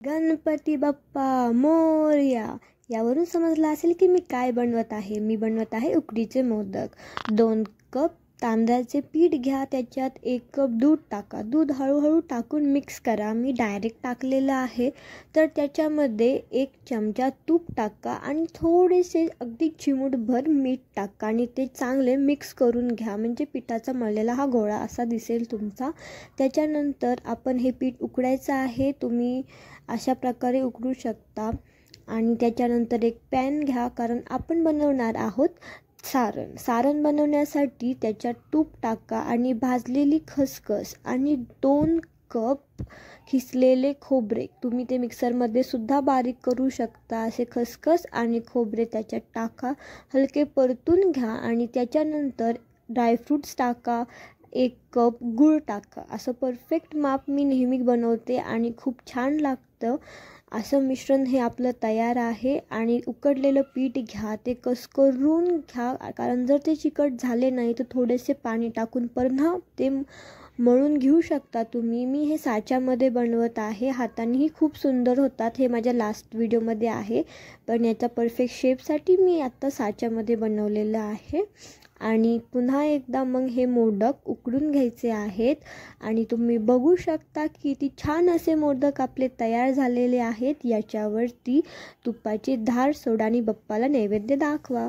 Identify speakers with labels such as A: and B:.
A: गणपती बाप्पा मोरया. यावरून समजलं असेल की मी काय बनवत आहे. मी बनवत आहे उकडीचे मोदक. 2 कप तांदळाचे पीठ घ्या, त्याच्यात 1 कप दूध टाका. दूध हळूहळू टाकून मिक्स करा. मी डायरेक्ट टाकलेलं आहे. तर त्याच्यामध्ये 1 चमचा तूप टाका आणि थोडेसे अगदी चिमूटभर मीठ टाका आणि ते चांगले मिक्स करून घ्या. म्हणजे पिठाचा मळलेला हा गोळा असा दिसेल तुमचा. त्याच्यानंतर आपण हे पीठ उकडायचं आहे. तुम्ही अशा प्रकारे उकडू शकता. आणि त्याच्यानंतर एक पॅन घ्या, कारण आपण बनवणार आहोत सारण बनवण्यासाठी त्याच्यात तूप टाका आणि भाजलेली खसखस आणि 2 कप खिसलेले खोबरे, तुम्ही ते मिक्सरमध्ये सुद्धा बारीक करू शकता. असे खसखस आणि खोबरे त्याच्यात टाका, हलके परतून घ्या आणि त्याच्यानंतर ड्रायफ्रूट्स टाका. 1 कप गूळ टाका. असं परफेक्ट माप मी नेहमी बनवते आणि खूप छान लागतं. असं मिश्रण हे आपलं तयार आहे. आणि उकडलेलं पीठ घ्या, ते करून घ्या, कारण जर ते चिकट झाले नाही तर थोडेसे पाणी टाकून पुन्हा ते मळून घेऊ शकता तुम्ही. मी हे साच्यामध्ये बनवत आहे. हातानेही खूप सुंदर होतात. हे माझ्या लास्ट व्हिडिओमध्ये आहे, पण याचा परफेक्ट शेपसाठी मी आत्ता साच्यामध्ये बनवलेलं आहे. आणि पुन्हा एकदा मग हे मोदक उकडून घ्यायचे आहेत. आणि तुम्ही बघू शकता की किती छान असे मोदक आपले तयार झालेले आहेत. याच्यावरती तुपाची धार सोडा आणि बाप्पाला नैवेद्य दाखवा.